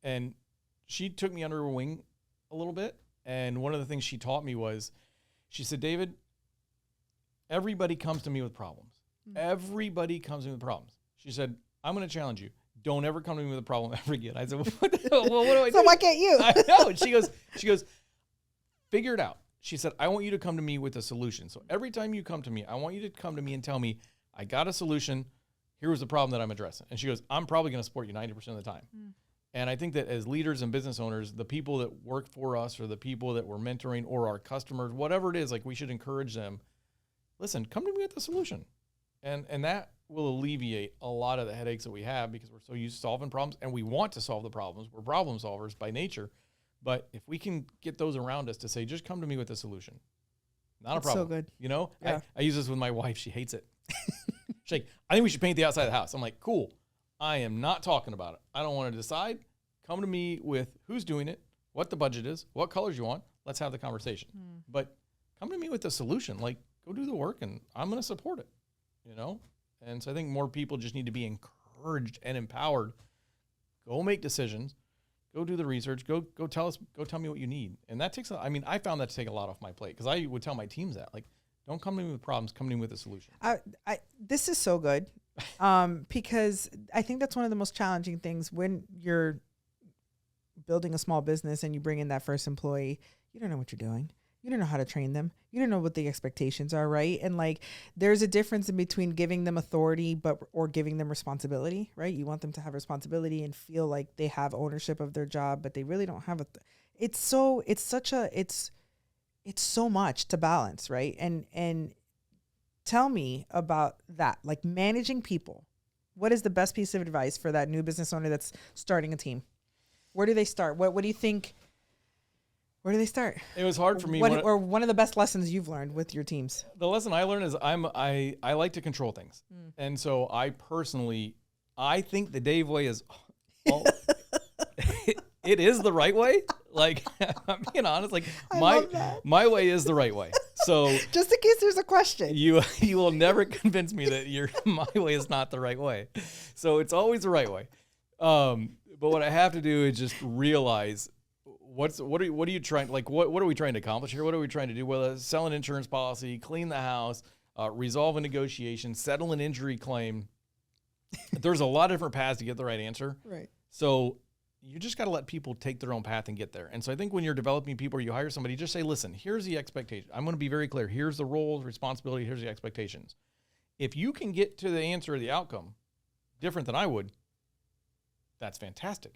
and she took me under her wing a little bit. And one of the things she taught me was, she said, David, everybody comes to me with problems. Everybody comes to me with problems. She said, I'm going to challenge you. Don't ever come to me with a problem ever again. I said, well, what do I do? So why can't you? I know. And she goes, figure it out. She said, I want you to come to me with a solution. So every time you come to me, I want you to come to me and tell me, I got a solution. Here was the problem that I'm addressing. And she goes, I'm probably going to support you 90% of the time. And I think that as leaders and business owners, the people that work for us or the people that we're mentoring or our customers, whatever it is, like we should encourage them, listen, come to me with a solution. And that will alleviate a lot of the headaches that we have because we're so used to solving problems and we want to solve the problems. We're problem solvers by nature. But if we can get those around us to say, just come to me with a solution. Not a problem. So good. You know, Yeah. I use this with my wife. She hates it. She's like, I think we should paint the outside of the house. I'm like, cool. I am not talking about it. I don't want to decide. Come to me with who's doing it, what the budget is, what colors you want. Let's have the conversation. But come to me with a solution. Like, go do the work and I'm going to support it, you know? And so I think more people just need to be encouraged and empowered. Go make decisions. Go do the research. Go tell me what you need. And that takes, I found that to take a lot off my plate because I would tell my teams that, like, don't come to me with problems, come to me with a solution. This is so good because I think that's one of the most challenging things when you're building a small business and you bring in that first employee. You don't know what you're doing. You don't know how to train them. You don't know what the expectations are, right? And like, there's a difference in between giving them authority or giving them responsibility, right? You want them to have responsibility and feel like they have ownership of their job, but they really don't have it's so much to balance, right? And tell me about that, like managing people. What is the best piece of advice for that new business owner that's starting a team? Where do they start? What do you think? Where do they start? It was hard for me. Or one of the best lessons you've learned with your teams? The lesson I learned is I like to control things. And so I think the Dave way is, it is the right way. Like, I'm being honest, like my way is the right way. So just in case there's a question, you will never convince me that my way is not the right way. So it's always the right way. But what I have to do is just realize what are you trying, like, what are we trying to accomplish here? What are we trying to do? Well, sell an insurance policy, clean the house, resolve a negotiation, settle an injury claim. There's a lot of different paths to get the right answer. Right. So you just got to let people take their own path and get there. And so I think when you're developing people or you hire somebody, just say, listen, here's the expectation. I'm going to be very clear. Here's the roles, responsibility. Here's the expectations. If you can get to the answer or the outcome different than I would, that's fantastic.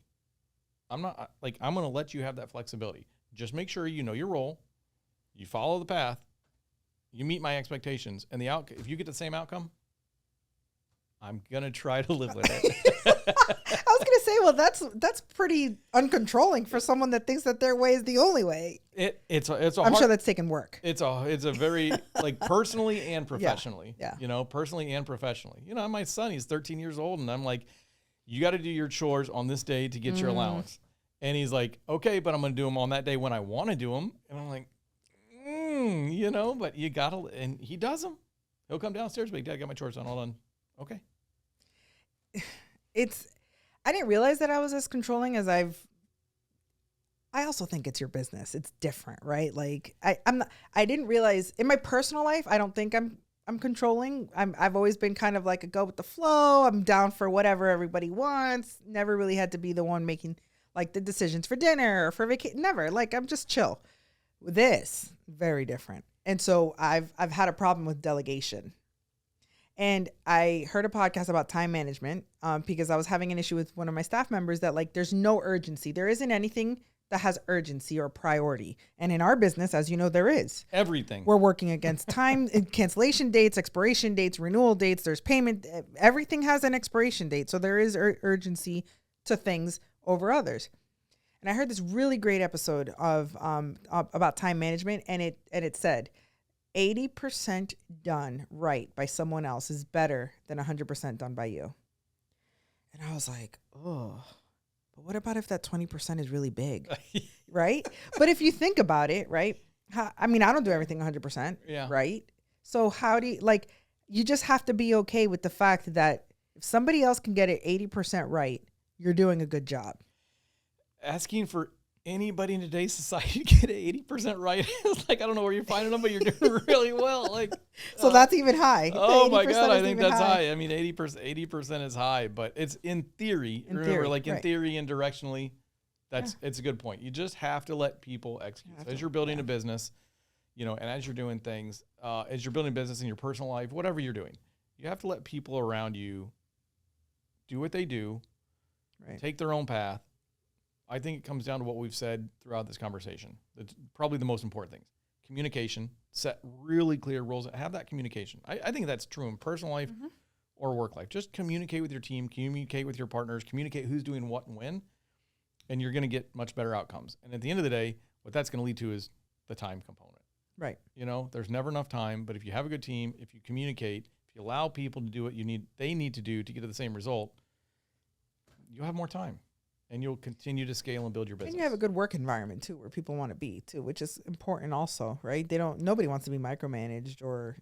I'm going to let you have that flexibility. Just make sure you know your role, you follow the path, you meet my expectations, and if you get the same outcome, I'm going to try to live with it. I was going to say, well, that's pretty uncontrolling for someone that thinks that their way is the only way. I'm sure that's taking work. It's a very, like, personally and professionally. Yeah. You know, personally and professionally. You know, my son, he's 13 years old, and I'm like, you got to do your chores on this day to get your allowance. And he's like, okay, but I'm going to do them on that day when I want to do them. And I'm like, you know, but you got to, and he does them. He'll come downstairs, but Dad, I got my chores done, all done. Okay. I didn't realize that I was as controlling as I also think it's your business. It's different, right? Like I didn't realize in my personal life, I don't think I'm controlling. I've always been kind of like a go with the flow. I'm down for whatever everybody wants. Never really had to be the one making like the decisions for dinner or for vacation. Never. Like, I'm just chill. This very different. And so I've had a problem with delegation. And I heard a podcast about time management because I was having an issue with one of my staff members that, like, there's no urgency. There isn't anything that has urgency or priority. And in our business, as you know, there is. Everything. We're working against time, cancellation dates, expiration dates, renewal dates. There's payment. Everything has an expiration date. So there is urgency to things over others. And I heard this really great episode of about time management, and it said 80% done right by someone else is better than 100% done by you. And I was like, oh, but what about if that 20% is really big, right? But if you think about it, right, I mean, I don't do everything 100%. Yeah. Right. So how do you, like, you just have to be okay with the fact that if somebody else can get it 80% right, you're doing a good job. Asking for anybody in today's society to get it 80% right, it's like, I don't know where you're finding them, but you're doing really well. Like, So that's even high. Oh my God, I think that's high. I mean, 80% is high, but it's in theory. Remember, like in theory and directionally, it's a good point. You just have to let people execute. So as you're building a business, and as you're doing things, as you're building a business in your personal life, whatever you're doing, you have to let people around you do what they do, take their own path. I think it comes down to what we've said throughout this conversation. It's probably the most important things. Communication, set really clear rules, have that communication. I think that's true in personal life or work life. Just communicate with your team, communicate with your partners, communicate who's doing what and when, and you're going to get much better outcomes. And at the end of the day, what that's going to lead to is the time component. Right. There's never enough time, but if you have a good team, if you communicate, if you allow people to do what they need to do to get to the same result, you'll have more time. And you'll continue to scale and build your business. And you have a good work environment too, where people want to be too, which is important also, right? Nobody wants to be micromanaged or,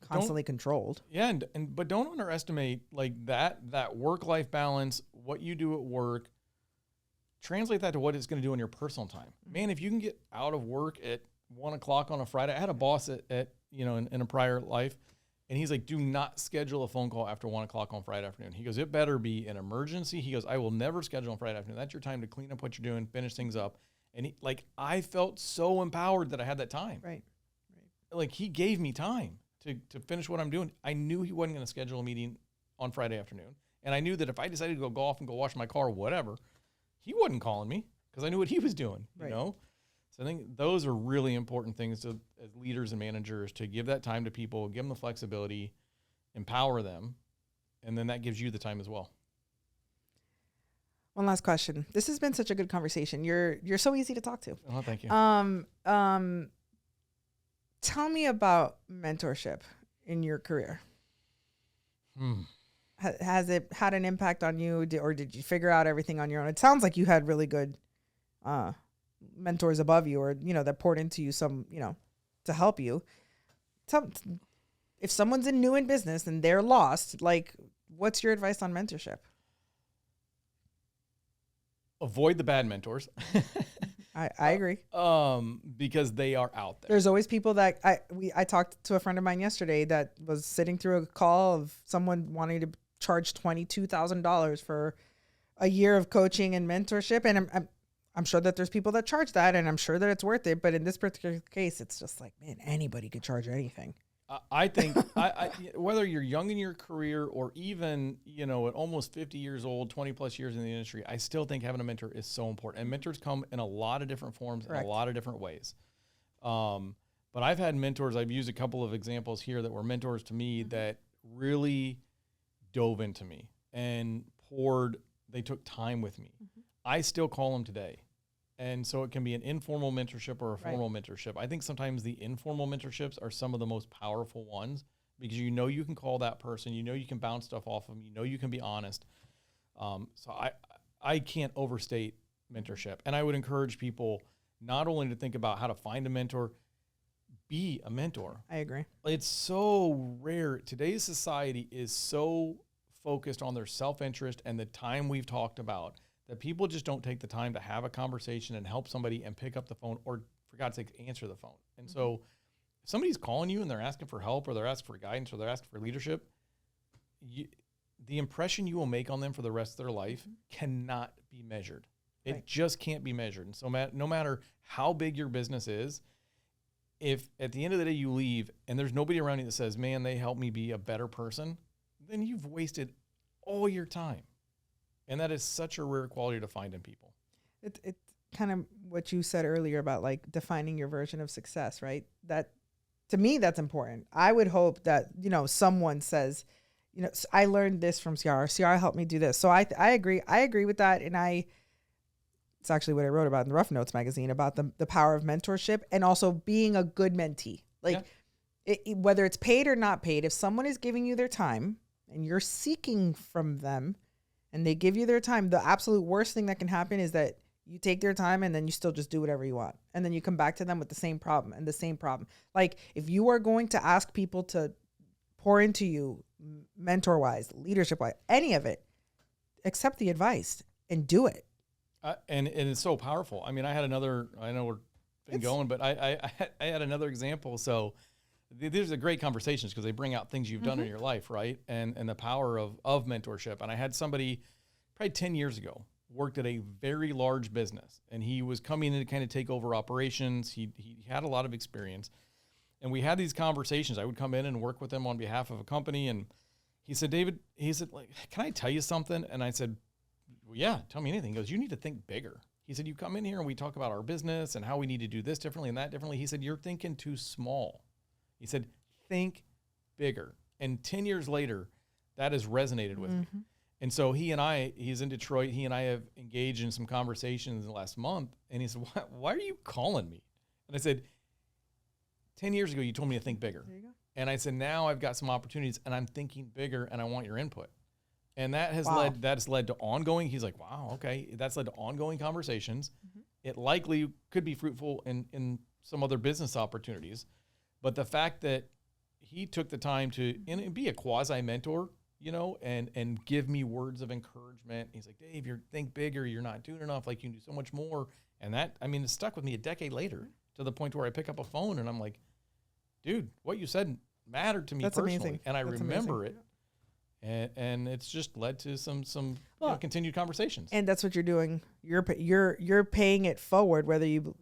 constantly controlled. Yeah. But don't underestimate like that work-life balance, what you do at work, translate that to what it's going to do in your personal time. Man, if you can get out of work at 1:00 on a Friday, I had a boss in a prior life. And he's like, do not schedule a phone call after 1:00 on Friday afternoon. He goes, it better be an emergency. He goes, I will never schedule on Friday afternoon. That's your time to clean up what you're doing, finish things up. And I felt so empowered that I had that time. Right. Like he gave me time to finish what I'm doing. I knew he wasn't going to schedule a meeting on Friday afternoon. And I knew that if I decided to go golf and go wash my car or whatever, he wasn't calling me because I knew what he was doing, So I think those are really important things as leaders and managers, to give that time to people, give them the flexibility, empower them, and then that gives you the time as well. One last question. This has been such a good conversation. You're so easy to talk to. Oh, thank you. Tell me about mentorship in your career. Has it had an impact on you, or did you figure out everything on your own? It sounds like you had really good mentors above you, or that poured into you some to help you. If someone's new in business and they're lost, like, what's your advice on mentorship? Avoid the bad mentors. I agree. Because they are out there. There's always people that I talked to a friend of mine yesterday that was sitting through a call of someone wanting to charge $22,000 for a year of coaching and mentorship, and I'm sure that there's people that charge that, and I'm sure that it's worth it. But in this particular case, it's just like, man, anybody could charge anything. I think whether you're young in your career or even, at almost 50 years old, 20 plus years in the industry, I still think having a mentor is so important. And mentors come in a lot of different forms, in a lot of different ways. But I've had mentors, I've used a couple of examples here that were mentors to me that really dove into me and they took time with me. I still call them today. And so it can be an informal mentorship or a formal mentorship. I think sometimes the informal mentorships are some of the most powerful ones, because you can call that person, you can bounce stuff off of them, you can be honest. So I can't overstate mentorship. And I would encourage people not only to think about how to find a mentor, be a mentor. I agree. It's so rare. Today's society is so focused on their self-interest and the time we've talked about, that people just don't take the time to have a conversation and help somebody and pick up the phone, or for God's sake, answer the phone. And so if somebody's calling you and they're asking for help, or they're asking for guidance, or they're asking for leadership, the impression you will make on them for the rest of their life cannot be measured. It just can't be measured. And so no matter how big your business is, if at the end of the day you leave and there's nobody around you that says, man, they helped me be a better person, then you've wasted all your time. And that is such a rare quality to find in people. It's kind of what you said earlier about like defining your version of success, right? That, to me, that's important. I would hope that, someone says, I learned this from Ciara. Ciara helped me do this. So I agree. I agree with that. And it's actually what I wrote about in the Rough Notes magazine about the power of mentorship, and also being a good mentee. Like whether it's paid or not paid, if someone is giving you their time and you're seeking from them, and they give you their time, the absolute worst thing that can happen is that You take their time and then you still just do whatever you want. And then you come back to them with the same problem and the same problem. Like if you are going to ask people to pour into you mentor-wise, leadership-wise, any of it, accept the advice and do it. And it's so powerful. I mean, I know we're going, but I had another example. So these are great conversations because they bring out things you've done in your life, right? And the power of mentorship. And I had somebody probably 10 years ago worked at a very large business, and he was coming in to kind of take over operations. He had a lot of experience, and we had these conversations. I would come in and work with him on behalf of a company, and he said, David, like, can I tell you something? And I said, well, yeah, tell me anything. He goes, you need to think bigger. He said, you come in here and we talk about our business and how we need to do this differently and that differently. He said, you're thinking too small. He said, think bigger. And 10 years later, that has resonated with me. And so he's in Detroit. He and I have engaged in some conversations in the last month. And he said, why are you calling me? And I said, 10 years ago, you told me to think bigger. There you go. And I said, now I've got some opportunities and I'm thinking bigger and I want your input. And that has led to ongoing. He's like, wow, okay. That's led to ongoing conversations. It likely could be fruitful in some other business opportunities. But the fact that he took the time to be a quasi mentor, and give me words of encouragement. He's like, Dave, think bigger. You're not doing enough. Like, you can do so much more. And that, it stuck with me a decade later to the point where I pick up a phone and I'm like, dude, what you said mattered to me personally. Amazing. And I remember it. And it's just led to some continued conversations. And that's what you're doing. You're paying it forward, whether you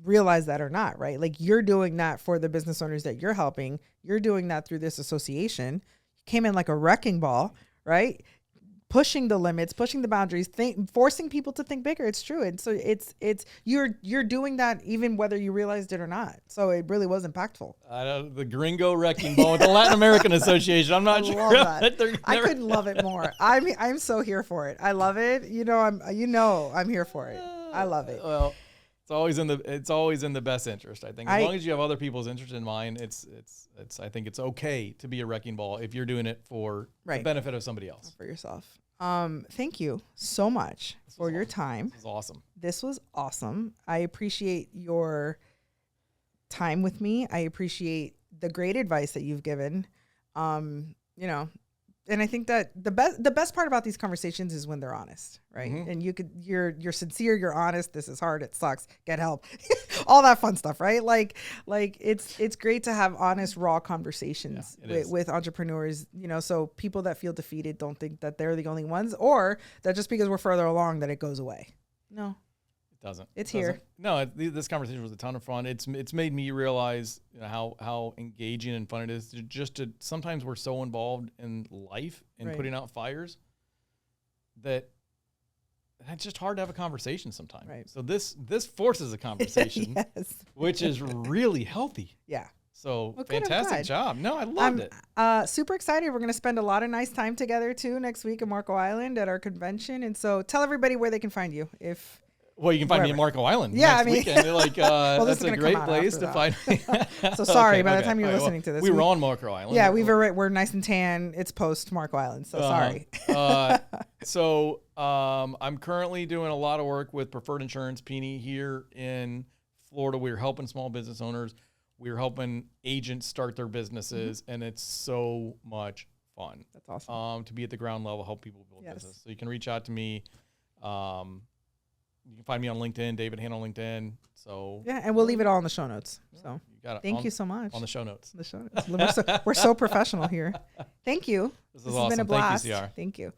realize that or not, right? Like you're doing that for the business owners that you're helping. You're doing that through this association. Came in like a wrecking ball, right? Pushing the limits, pushing the boundaries, forcing people to think bigger. It's true. And so you're doing that even whether you realized it or not. So it really was impactful. The Gringo Wrecking Ball with the Latin American Association. I'm not sure. I couldn't love it more. I'm so here for it. I love it. I'm here for it. I love it. Well, it's always in the best interest. I think as long as you have other people's interest in mind, I think it's okay to be a wrecking ball if you're doing it for the benefit of somebody else. For yourself. Thank you so much for your time. This was awesome. This was awesome. I appreciate your time with me. I appreciate the great advice that you've given. And I think that the best part about these conversations is when they're honest, right? And you're sincere, you're honest. This is hard. It sucks. Get help. All that fun stuff, right? Like it's great to have honest, raw conversations with entrepreneurs, so people that feel defeated don't think that they're the only ones, or that just because we're further along that it goes away. No. Doesn't. It's here. No, this conversation was a ton of fun. It's made me realize how engaging and fun it is to sometimes we're so involved in life and putting out fires that it's just hard to have a conversation sometimes. Right. So this forces a conversation, which is really healthy. Yeah. So fantastic job. No, I loved it. Super excited. We're going to spend a lot of nice time together too next week in Marco Island at our convention. And so tell everybody where they can find you Well, you can find me in Marco Island next weekend. That's a great place to find me. So sorry, by the time you're listening to this. We were on Marco Island. Yeah, we're nice and tan. It's post Marco Island, so sorry. I'm currently doing a lot of work with Preferred Insurance, Peony, here in Florida. We're helping small business owners. We're helping agents start their businesses, and it's so much fun. That's awesome. To be at the ground level, help people build business. So you can reach out to me. You can find me on LinkedIn, David Han on LinkedIn. So and we'll leave it all in the show notes. So thank you so much. On the show notes. We're so professional here. Thank you. This is awesome. Been a blast. Thank you, Ciara. Thank you.